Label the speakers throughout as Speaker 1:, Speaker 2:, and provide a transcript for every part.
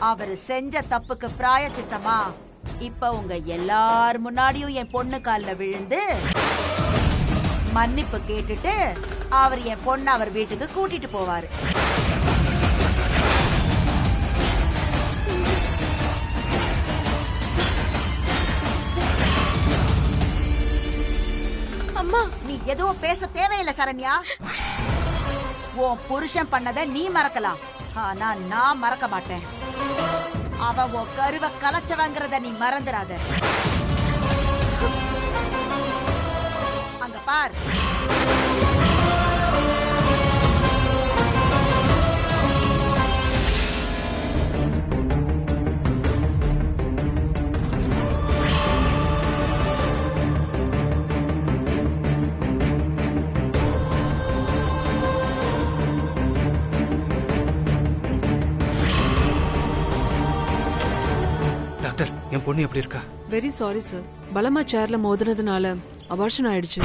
Speaker 1: அவரு செஞ்ச தப்புக்கு பிராயச்சித்தமா இப்ப உங்க எல்லார் முன்னாடியும் என் பொண்ணு கால்ல விழுந்து மன்னிப்பு கேட்டுட்டு அவர் என் பொண்ணு அவர் வீட்டுக்கு கூட்டிட்டு போவாரு.
Speaker 2: அம்மா,
Speaker 1: நீ எதுவும் பேச தேவையில்லை சரண்யா. உன் புருஷன் பண்ணதை நீ மறக்கலாம், ஆனா நான் மறக்க மாட்டேன். அவன் உன் கருவை கலைச்சவங்கிறத நீ மறந்துடாத. அங்க பார்.
Speaker 3: டாக்டர், என் பொண்ணு எப்படி இருக்கா?
Speaker 2: Very sorry sir. பலமா சேர்ல மோதினதுனால அபார்ஷன் ஆயிடுச்சு.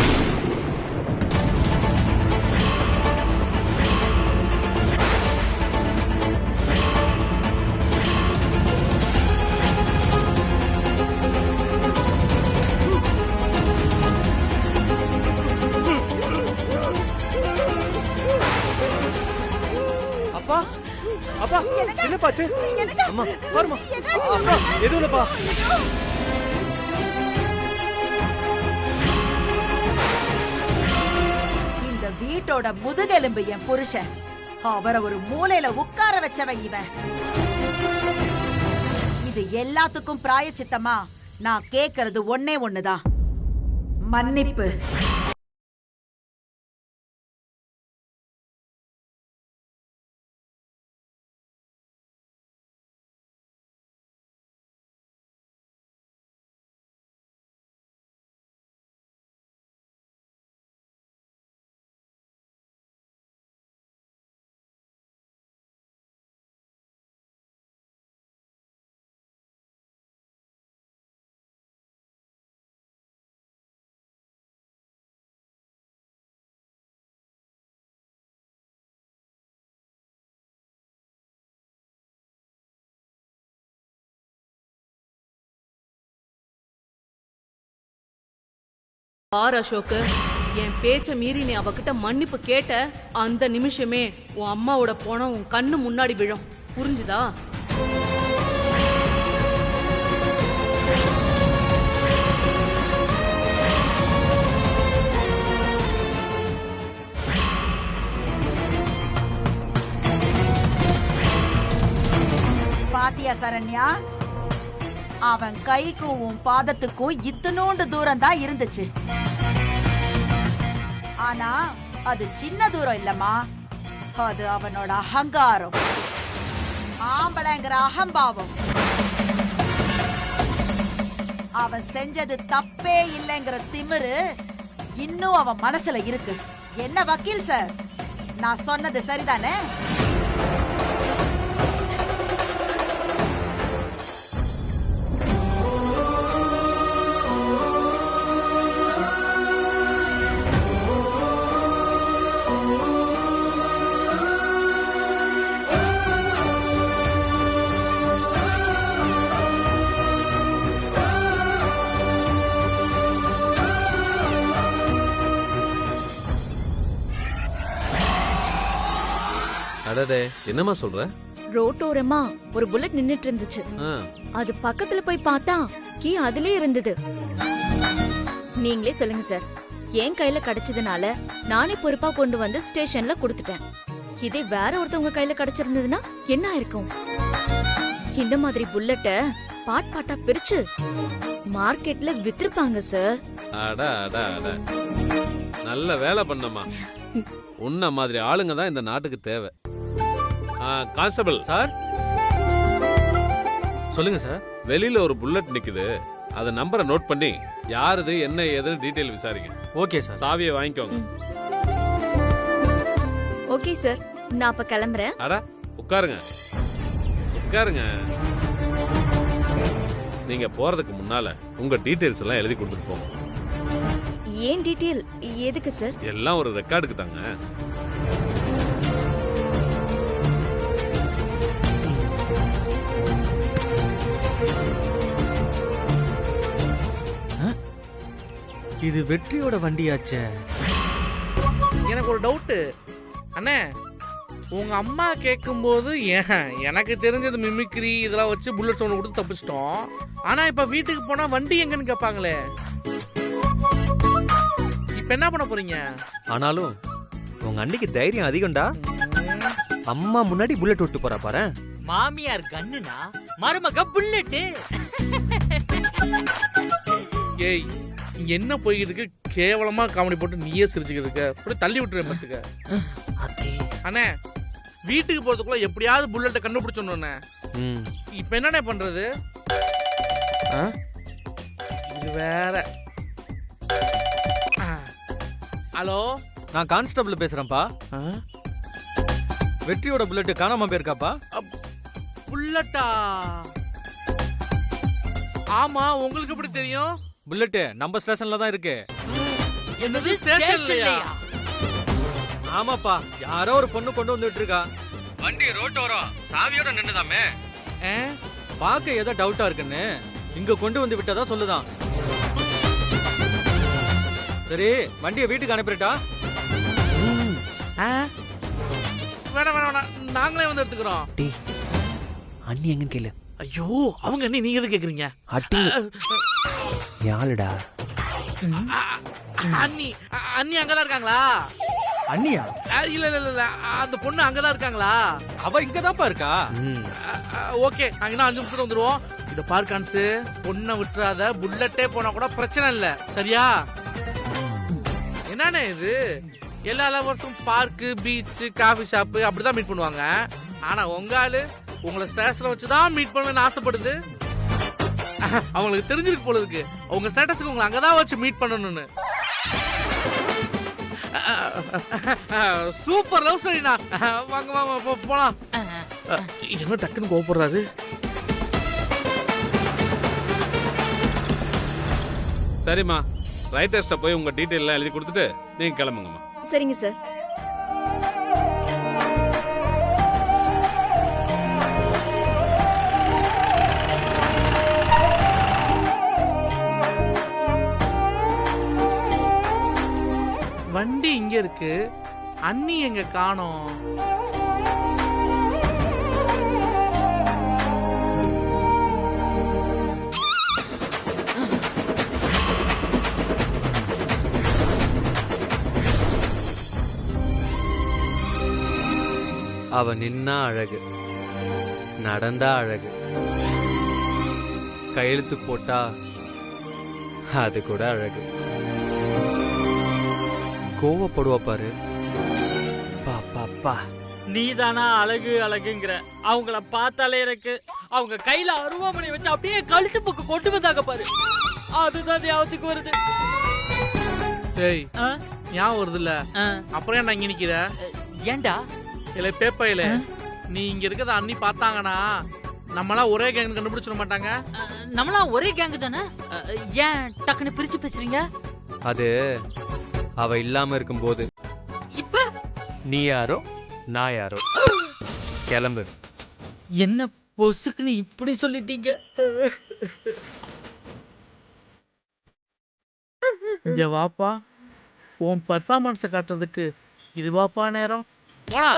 Speaker 3: அப்பா, அப்பா, என்னப்பாச்சு? அம்மா, பாருமா. அப்பா, எதுவும் இல்லப்பா.
Speaker 1: இந்த வீட்டோட முதுகெலும்பு என் புருஷன். அவரை ஒரு மூலையில உட்கார வச்சவன் இவன். இது எல்லாத்துக்கும் பிராயச்சித்தமா நான் கேக்குறது ஒன்னே ஒண்ணுதான், மன்னிப்பு.
Speaker 4: பார் அசோக், என் பேச்ச மீறி நீ அவகிட்ட மன்னிப்பு கேட்ட அந்த நிமிஷமே உன் அம்மாவோட பணம் உன் கண்ணு முன்னாடி விழும். புரிஞ்சுதா?
Speaker 1: பாத்தியா சரண்யா, அவன் கைக்கும் உன் பாதத்துக்கும் இத்தனோண்டு தூரம் தான் இருந்துச்சு. ஆனா அது சின்ன தூரம் இல்லம்மா, அது அவனோட அகங்காரம், ஆம்பளைங்கிற அகம்பாவம். அவன் செஞ்சது தப்பே இல்லைங்கிற திமிரு இன்னும் அவன் மனசுல இருக்கு. என்ன வக்கீல் சார், நான் சொன்னது சரிதானே?
Speaker 5: அடடே, என்னமா சொல்ற?
Speaker 6: ரோட்டோரமா ஒரு புல்லட் நின்னுட்டு இருந்துச்சு. அது பக்கத்துல போய் பார்த்தா கீ அதிலே இருந்தது. நீங்களே சொல்லுங்க சார், என் கையில கிடைச்சதுனால நானே பொறுப்பா கொண்டு வந்து ஸ்டேஷன்ல கொடுத்துட்டேன். இதே வேற ஒருத்தவங்க கையில கிடைச்சிருந்ததுன்னா என்ன ஆயிருக்கும்? இந்த மாதிரி புல்லட்ட பாட் பாட்டா பிரிச்சு மார்க்கெட்ல வித்திருப்பாங்க சார்.
Speaker 5: அட அட அட, நல்ல வேலை பண்ணமா. உன்ன மாதிரி ஆளுங்க தான் இந்த நாட்டுக்கு தேவை. கான்ஸ்டபிள்
Speaker 3: சார், சொல்லுங்க சார்.
Speaker 5: வெளியில ஒரு புல்லட் நிக்குது, அத நம்பரை நோட் பண்ணி யாருது என்ன ஏதுன்னு டீடைல் விசாரிங்க.
Speaker 3: Okay sir.
Speaker 5: சாவியை வாங்கிக்கோங்க.
Speaker 6: ஓகே சார், நான் அப்ப கிளம்புறேன்.
Speaker 5: அட உட்காருங்க உட்காருங்க. நீங்க போறதுக்கு முன்னால உங்க டீடைல்ஸ் எல்லாம் எழுதி கொடுத்துட்டு போங்க.
Speaker 6: ஏன் டீடைல் எதுக்கு சார்?
Speaker 5: எல்லாம் ஒரு ரெக்கார்டுக்கு தாங்க.
Speaker 3: இது வெற்றியோட வண்டியாச்சே.
Speaker 7: எனக்கு ஒரு டவுட்டு அண்ணே. உங்க அம்மா கேட்கும்போது எனக்கு தெரிஞ்சது மிமிக்ரி இதெல்லாம் வச்சு புல்லட் சவுண்ட் கொடுத்து தப்பிச்சிட்டோம். ஆனா இப்ப வீட்டுக்கு போனா வண்டி எங்கன்னு கேட்பாங்களே, இப்ப என்ன பண்ண போறீங்க?
Speaker 3: ஆனாலும் உங்க அண்ணிக்கு தைரியம் அதிகம்டா. அம்மா முன்னாடி புல்லட் விட்டு போறா பாரு.
Speaker 8: மாமியார் கண்ணுனா மருமக புல்லட்டு.
Speaker 7: ஏய் இங்க என்ன போய்கிட்டு இருக்கு? கேவலமா காமெடி போட்டு நீயே சிரிச்சுக்கிட்டு இருக்க. அப்படியே தள்ளி விட்டுறேன் பாத்துக்க. அண்ணே வீட்டுக்கு போறதுக்குள்ள எப்படியாவது புல்லட்டை கண்டுபிடிச்சோன்னு. இப்ப என்னண்ணே பண்றது? இது வேற. ஹலோ,
Speaker 3: நான் கான்ஸ்டபிள் பேசுறேன்ப்பா. வெற்றியோட புல்லட் காணாம போயிருக்காப்பா.
Speaker 7: புல்லட்டா? ஆமா, உங்களுக்கு எப்படி தெரியும்?
Speaker 3: புல்லட் நம்ம ஸ்டேஷன்ல தான் இருக்கு.
Speaker 7: என்னது ஸ்டேஷன்லயா?
Speaker 3: ஆமாப்பா, யாரோ ஒரு பொண்ணு கொண்டு வந்துட்டு இருக்கா. வண்டி ரோட்டோரம் சாவியோட நின்னுதாமே. பாக்க ஏதோ டவுட்டா இருக்குன்னு இங்க கொண்டு வந்து விட்டதா சொல்லுதான். சரி, வண்டியை வீட்டுக்கு அனுப்பிட்டா?
Speaker 7: வேணாம் வேணாம், நாங்களே வந்து எடுத்துக்கிறோம்.
Speaker 8: அண்ணி எங்கன்னு கேளு.
Speaker 7: ஐயோ, அவங்க என்ன நீங்க எது கேக்குறீங்க?
Speaker 8: யாருடா
Speaker 7: அண்ணி? அண்ணி அங்கதான் இருக்காங்களா?
Speaker 3: அண்ணியா?
Speaker 7: இல்ல இல்ல இல்ல, அந்த பொண்ணு அங்கதான் இருக்காங்களா?
Speaker 3: அவ இங்கதான்ப்பா இருக்கா.
Speaker 7: ஓகே, நாங்க இன்னும் 5 நிமிஷத்துல வந்துருவோம். இத பார்க்கான்ஸ், பொண்ணை விட்டுறாத. புல்லட்டே போனா கூட பிரச்சனை இல்ல, சரியா? என்னண்ணே இது? எல்லா லவர்ஸும் பார்க்கு, பீச், காஃபி ஷாப் அப்படிதான் மீட் பண்ணுவாங்க. ஆனா உங்க ஆளு உங்களை ஸ்டேஷன்ல வச்சுதான் மீட் பண்ணணும்னு ஆசைப்படுது. அவங்களுக்கு தெரிஞ்சிருக்கு போல இருக்கு உங்க ஸ்டேட்டஸ்க்கு உங்களை அங்கதான் வச்சு மீட் பண்ணணும்னு. சூப்பர் லவ் ஸ்டோரினா. வாங்க வாங்க போலாம். என்ன டக்குன்னு கோபப்படுறாரு?
Speaker 5: சரிம்மா, ரைட்டர்ஸ்ட போய் உங்க டீடைல் எல்லாம் எழுதி கொடுத்துட்டு நீங்க கிளம்புங்கம்மா.
Speaker 6: சரிங்க சார்.
Speaker 7: வண்டி இங்க இருக்கு, அண்ணி எங்க காணோம்?
Speaker 3: அவ நின்னா அழகு, நடந்தா அழகு, கையெழுத்து போட்டா அது கூட அழகு. கோவப்படுவா பாரு.
Speaker 8: பாப்பா, நீதானா அழகு அழகுங்கிற? அவங்கள பார்த்தாலே எனக்கு அவங்க கையில அருவாமனை வச்சு அப்படியே கழுத்து பக்கம் கொண்டு வந்தாங்க பாரு, அதுதான் ஞாபகத்துக்கு வருது.
Speaker 7: ஏய், ஞாபகம் வருது இல்ல? அப்புறம் ஏன்டா இங்க நிக்கிற?
Speaker 8: ஏண்டா?
Speaker 7: இல்ல பேப்பையில நீ இங்க இருக்கத அண்ணி பார்த்தாங்கன்னா நம்மளாம் ஒரே கேங் கண்டுபிடிச்சிட மாட்டாங்க.
Speaker 8: நம்மளாம் ஒரே கேங்கு தானே, ஏன் டக்குன்னு பிரிச்சு பேசுறீங்க?
Speaker 3: அது அவ இல்லாம இருக்கும்போது.
Speaker 8: இப்ப
Speaker 3: நீ யாரோ நான் யாரோ. கிளம்பு.
Speaker 8: என்ன பொசுக்குன்னு இப்படி சொல்லிட்டீங்க?
Speaker 7: இங்க வாப்பா, உன் பர்ஃபார்மன்ஸை காட்டுறதுக்கு இது வாப்பா நேரம். போடா.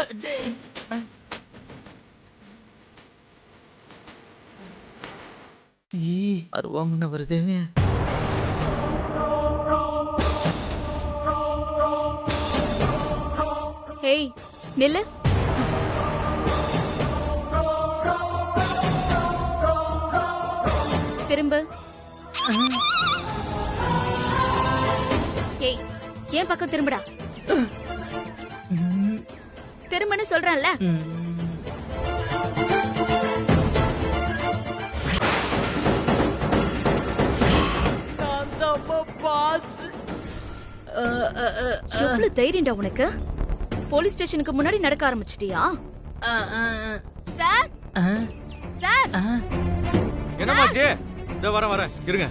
Speaker 8: அருவாமனை வருது.
Speaker 6: ஹேய், நில்லு. திரும்ப. ஏய், ஏன் பக்கம் திரும்புடா. திரும்பன்னு சொல்றேன்ல. எவ்வளவு தைரியம்டா உனக்கு? போலீஸ் ஸ்டேஷனுக்கு முன்னாடி நடக்க ஆரம்பிச்சிட்டியா? சார் சார்,
Speaker 3: என்னமாச்சு? இதோ வரேன் இருங்க.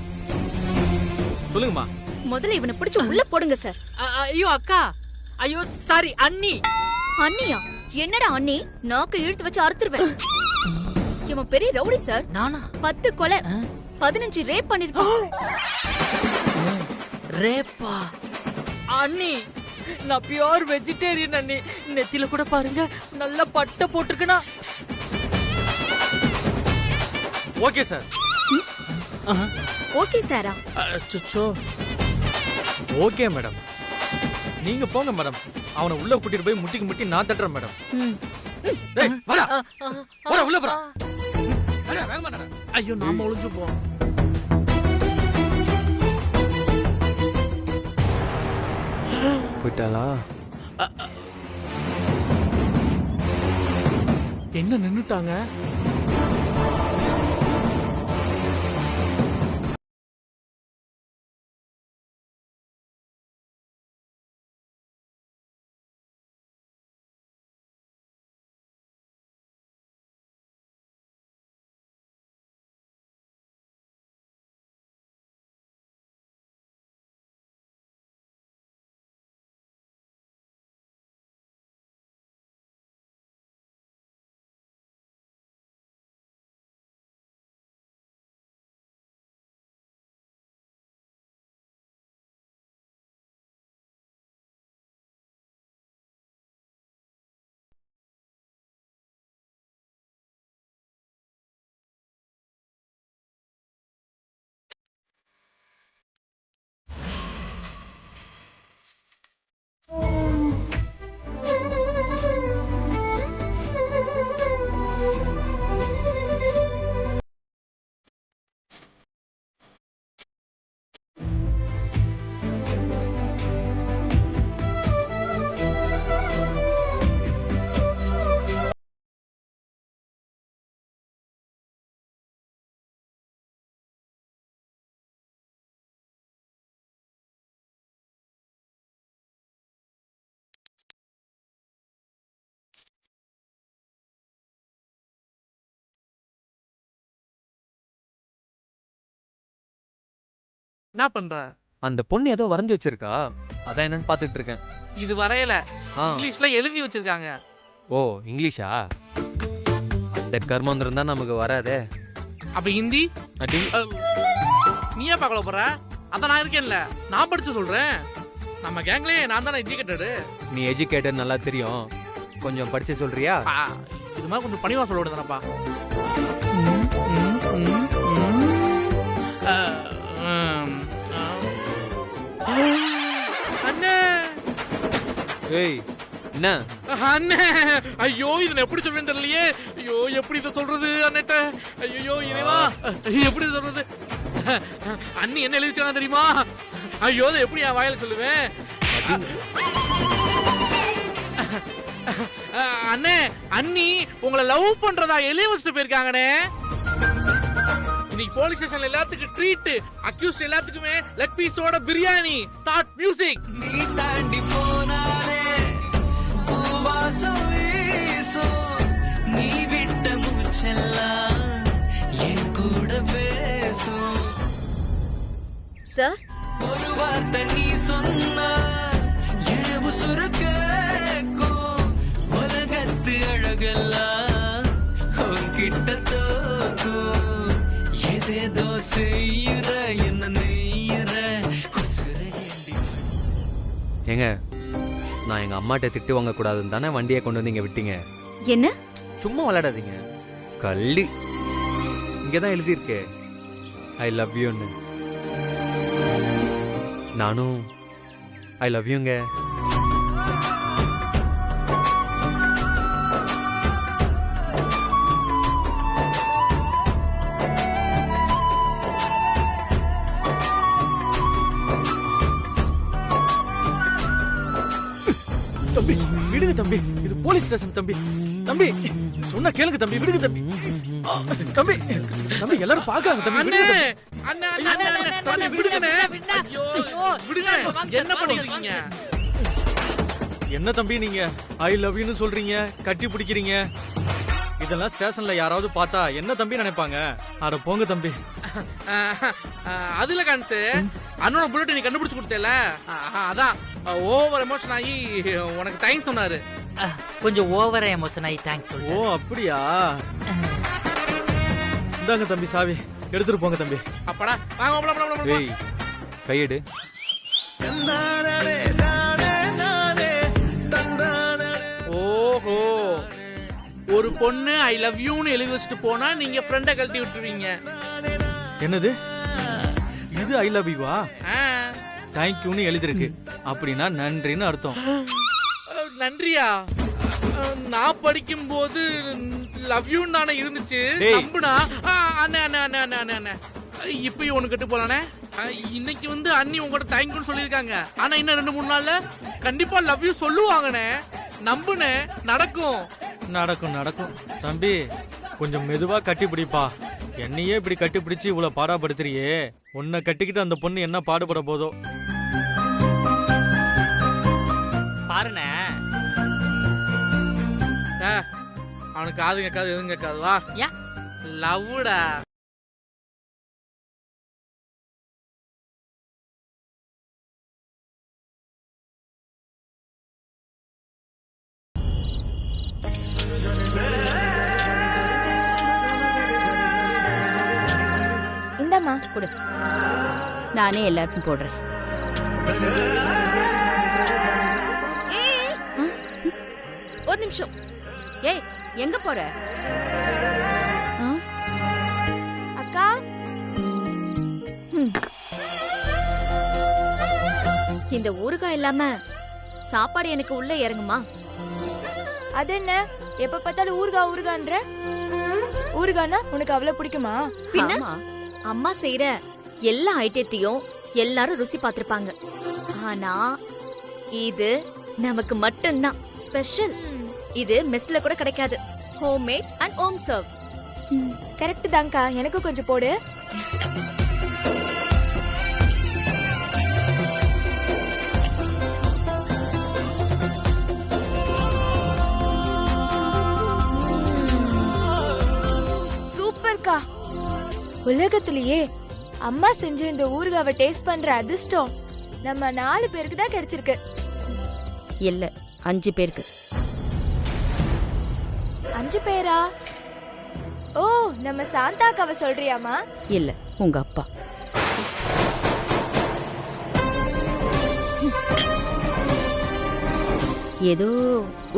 Speaker 3: சொல்லுங்கம்மா.
Speaker 6: முதல்ல இவனை பிடிச்சு உள்ள போடுங்க சார்.
Speaker 8: ஐயோ அக்கா, ஐயோ சாரி அண்ணி.
Speaker 6: அண்ணியா? என்னடா அண்ணி? நாக்கு இழுத்து வச்சு அறுத்துருவேன். இவன் பெரிய ரவுடி சார்.
Speaker 8: நானா?
Speaker 6: 10 கொலை 15 ரேப் பண்ணிருக்கான்.
Speaker 8: ரேப்பா அண்ணி நான் பியூர் வெஜிடேரியன் அண்ணி. நெத்தில கூட பாருங்க நல்ல பட்டை போட்டிருக்கனா.
Speaker 3: Okay sir.
Speaker 6: ஓகே சாரா?
Speaker 7: அச்சோ.
Speaker 3: Okay madam. நீங்க போங்க மேடம். அவனை உள்ள கூட்டிட்டு போய் முட்டிக்கு முட்டி நான் தட்டுறேன் மேடம். டேய் வாடா. போடா உள்ள போடா. அட வேகமா நட.
Speaker 7: ஐயோ நாம ஒளிஞ்சு போ.
Speaker 3: போய்ட்டாளா?
Speaker 7: என்ன நின்னுட்டாங்க? என்ன பண்ற?
Speaker 3: அந்த பொண்ணு ஏதோ வரைஞ்சு வச்சிருக்கா. அதான் என்னன்னு பாத்துட்டு இருக்கேன்.
Speaker 7: இது வரையல,
Speaker 3: ஆ.
Speaker 7: இங்கிலீஷ்ல எழுதி வச்சிருக்காங்க.
Speaker 3: ஓ இங்கிலீஷா? அந்த கர்மம் இருந்தா நமக்கு வராதே.
Speaker 7: அப்ப ஹிந்தி
Speaker 3: அடி.
Speaker 7: நீயே பார்க்கல போற? அதான் நான் இருக்கேன்ல, நான் படிச்சு சொல்றேன். நம்ம கேங்லயே நான் தானே எஜுகேட்டடு.
Speaker 3: நீ எஜுகேட்டட் நல்லா தெரியும். கொஞ்சம் படிச்சு சொல்றியா?
Speaker 7: இது மாதிரி கொஞ்சம் பணிவா சொல்ல விடுதானப்பா. அண்ணே.
Speaker 3: ஏய் என்ன?
Speaker 7: அண்ணே ஐயோ இது எப்படி சொல்றேன்னு தெரியலையே. ஐயோ எப்படி இதை சொல்றது அண்ணேட்ட? ஐயோ இறைவா எப்படி சொல்றது? அண்ணி என்ன எழுதி வச்சாங்க தெரியுமா? ஐயோ அதை எப்படி என் வாயில சொல்லுவேன்? அண்ணே அண்ணி உங்களை லவ் பண்றதா எழுதி வச்சுட்டு போயிருக்காங்கண்ணே. இன்னைக்கு போலீஸ் ஸ்டேஷன்ல எல்லாத்துக்கும் ட்ரீட், அக்யூஸ்ட் எல்லாத்துக்குமே லெக் பீஸோட பிரியாணி. Start music.
Speaker 9: நீ தாண்டி போனாலே பூவாசம் வீசும், நீ விட்ட மூச்செல்லாம் என் கூட பேசும்.
Speaker 6: சார்
Speaker 9: ஒரு வார்த்தை நீ சொன்னா என் உசுரு கேக்கும். உலகத்து அழகெல்லாம் உன்கிட்ட தோக்கும். ஏதேதோ செய்யுற என்ன நெய்யுற உசுரை ஏண்டி.
Speaker 3: ஏங்க நான் எங்க அம்மாட்ட திட்டு வாங்க கூடாதுன்னு தானே வண்டியை கொண்டு வந்து இங்க விட்டீங்க.
Speaker 6: என்ன?
Speaker 3: சும்மா விளையாடாதீங்க. கள்ளி இங்கதான் எழுதியிருக்கே ஐ லவ் யூன்னு. நானும் ஐ லவ் யூங்க.
Speaker 10: தம்பி விடுங்க தம்பி, இது போலீஸ் ஸ்டேஷன் தம்பி. தம்பி சொன்னா கேளுங்க தம்பி, விடுங்க தம்பி. தம்பி தம்பி எல்லாரும் பாக்குறாங்க தம்பி.
Speaker 7: அண்ணே அண்ணே அண்ணே அண்ணே விடுங்கண்ணே. ஐயோ விடுங்க. என்ன பண்ணிருக்கீங்க?
Speaker 3: என்ன தம்பி நீங்க ஐ லவ் யூன்னு சொல்றீங்க, கட்டி பிடிக்கிறீங்க? இதெல்லாம் ஸ்டேஷன்ல யாராவது பார்த்தா என்ன தம்பி நினைப்பாங்க? அட போங்க தம்பி.
Speaker 7: அதுல கான்ஸ் அண்ணனோட புல்லட் நீ கண்டுபிடிச்சு கொடுத்தேல, அதான் ஓவர் எமோஷன் ஆகி உனக்கு தேங்க்ஸ் சொன்னாரு.
Speaker 8: கொஞ்சம் ஓவரா எமோஷன் ஆகி தேங்க்ஸ்
Speaker 3: ஓ
Speaker 8: சொல்றேன்.
Speaker 3: அப்படியா? இந்தாங்க தம்பி சாவி, எடுத்துட்டு போங்க தம்பி.
Speaker 7: அப்படா வாங்க.
Speaker 3: ஏய் கையெடு.
Speaker 7: ஓஹோ, ஒரு பொண்ணு ஐ லவ் யூன்னு எழுதி வச்சுட்டு போனா நீங்க ஃப்ரெண்ட கழட்டி விட்டுருவீங்க.
Speaker 3: என்னது இது ஐ லவ் யூவா?
Speaker 7: ஆ,
Speaker 3: தேங்க்யூன்னு எழுதிருக்கு, அப்படின்னா நன்றின்னு அர்த்தம்.
Speaker 7: நன்றியா? நான் படிக்கும் போது லவ் யூன்னு தானே இருந்துச்சு.
Speaker 3: டேய்.
Speaker 7: நம்புனா அண்ணே அண்ணே அண்ணே அண்ணே அண்ணே அண்ணே இப்பயும் ஒண்ணு கட்டு போலானே. இன்னைக்கு வந்து அண்ணி உங்ககிட்ட தேங்க்யூன்னு சொல்லியிருக்காங்க. ஆனா இன்னும் 2-3 நாள்ல கண்டிப்பா லவ் யூ சொல்லுவாங்கண்ணே. நம்புனே, நடக்கும்.
Speaker 3: நடக்கும் நடக்கும். தம்பி கொஞ்சம் மெதுவா கட்டி பிடிப்பா. என்னையே இப்படி கட்டி பிடிச்சு இவ்வளவு பாடாப்படுத்துறியே, உன்னை கட்டிக்கிட்டு அந்த பொண்ணு என்ன பாடுபட போதோ.
Speaker 8: பாருண்ணே,
Speaker 7: அவனுக்கு காது கேட்காது எதுவும் கேட்காது. வா
Speaker 8: ஏன்?
Speaker 7: லவ்டா.
Speaker 6: இந்தம்மா கொடு, நானே எல்லாருக்கும் போடுறேன். ஒரு நிமிஷம். ஏய், எங்க போற? அக்கா, இந்த ஊறுகாய் இல்லாம சாப்பாடு எனக்கு உள்ள இறங்குமா?
Speaker 11: அது என்ன எப்ப பார்த்தாலும் ஊர்கா ஊர்கான்ற? ஊர்கானா உனக்கு அவ்வளவு பிடிக்குமா?
Speaker 6: பின்ன அம்மா செய்யற எல்லா ஐட்டத்தையும் எல்லாரும் ருசி பார்த்திருப்பாங்க. ஆனா இது நமக்கு மட்டும்தான் ஸ்பெஷல். இது மெஸ்ல கூட கிடைக்காது. Home made and home serve.
Speaker 11: Correct தான்க்கா, எனக்கு கொஞ்சம் போடு. சூப்பர்க்கா. உலகத்திலேயே அம்மா செஞ்ச இந்த ஊறுகாவை டேஸ்ட் பண்ற அதிர்ஷ்டம் நம்ம 4 பேருக்கு தான் கிடைச்சிருக்கு.
Speaker 6: இல்ல, 5 பேருக்கு.
Speaker 11: 5 பேரா? ஓ, நம்ம சாந்தாக்காவை சொல்றியாமா?
Speaker 6: இல்ல, உங்க அப்பா. ஏதோ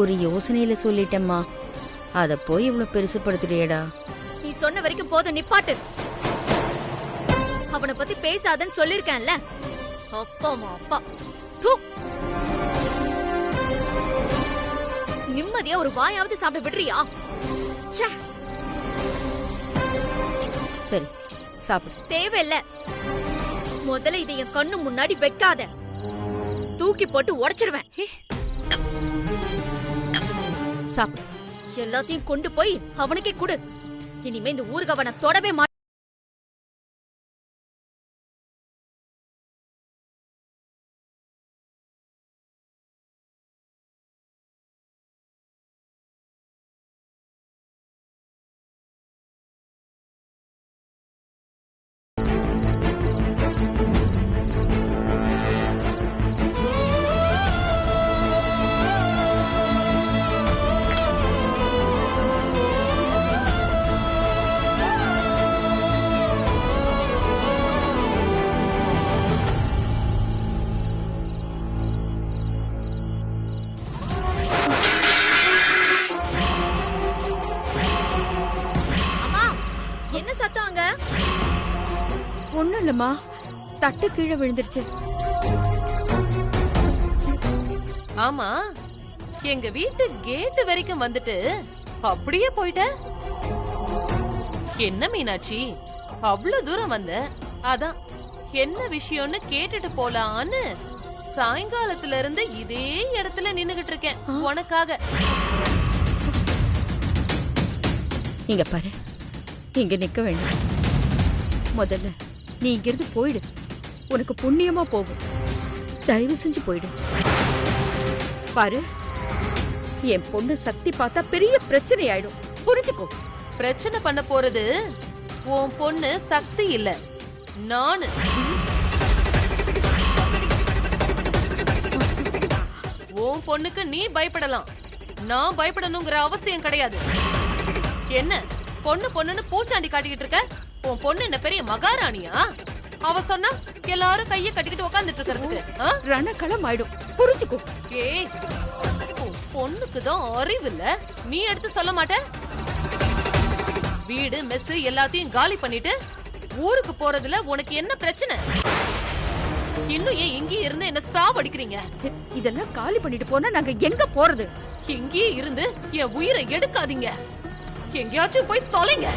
Speaker 6: ஒரு யோசனையில சொல்லிட்டேம்மா, அத போய் இவ்வளவு பெருசுப்படுத்துறியடா. நீ சொன்ன வரைக்கும் போதும், நிப்பாட்டு. அவனை பத்தி பேசாதன்னு சொல்லிருக்கேன்ல. அப்பாமா அப்பா. நிம்மதியா ஒரு வாயாவது சாப்பிட விடுறியா? சரி, சாப்பிடு. தேவையில்ல. முதல்ல இதை என் கண்ணு முன்னாடி வைக்காத. தூக்கி போட்டு உடைச்சிருவேன். சாப்பிடு. எல்லாத்தையும் கொண்டு போய் அவனுக்கே கொடு. இனிமே இந்த ஊறுகாவை நான் தொடவே மாட்டேன்.
Speaker 12: ஒண்ணும் இல்லம்மா, தட்டு கீழே விழுந்துருச்சு.
Speaker 13: ஆமா, எங்க வீட்டு கேட் வரைக்கும் வந்துட்டு அப்படியே போயிட்ட. என்ன மீனாட்சி, அவ்வளவு தூரம் வந்த? அதான் என்ன விஷயம்னு கேட்டுட்டு போலான்னு சாயங்காலத்துல இருந்து இதே இடத்துல நின்னுகிட்டு இருக்கேன் உனக்காக.
Speaker 12: இங்க பாரு, இங்க நிக்க வேண்டாம். முதல்ல நீ இங்கிருந்து போயிடு. உனக்கு புண்ணியமா போகும். தயவு செஞ்சு போயிடு. பாரு, என் பொண்ணு சக்தி பார்த்தா பெரிய பிரச்சனை ஆயிடும். புரிஞ்சுக்கோ.
Speaker 13: பிரச்சனை பண்ண போறது உன் பொண்ணு சக்தி இல்ல, நானு. உன் பொண்ணுக்கு நீ பயப்படலாம், நான் பயப்படணுங்கிற அவசியம் கிடையாது. என்ன பொண்ணு பொண்ணுன்னு பூச்சாண்டி காட்டிக்கிட்டு இருக்க? உன் பொண்ணு என்ன பெரிய மகாராணியா? அவ சொன்னா எல்லாரும் கைய கட்டிக்கிட்டு உட்கார்ந்துட்டு இருக்கிறதுக்கு
Speaker 12: ரணக்களம் ஆயிடும் புரிஞ்சுக்கோ.
Speaker 13: ஏய் பொண்ணுக்கு தான் அறிவு இல்ல, நீ எடுத்து சொல்ல மாட்ட? வீடு மெஸ் எல்லாத்தையும் காலி பண்ணிட்டு ஊருக்கு போறதுல உனக்கு என்ன பிரச்சனை? இன்னும் ஏன் இங்கேயே இருந்து என்ன சாவடிக்கிறீங்க?
Speaker 12: இதெல்லாம் காலி பண்ணிட்டு போனா நாங்க எங்க போறது?
Speaker 13: இங்கேயே இருந்து என் உயிரை எடுக்காதீங்க, எங்கேயாச்சும் போய் தொலைங்க.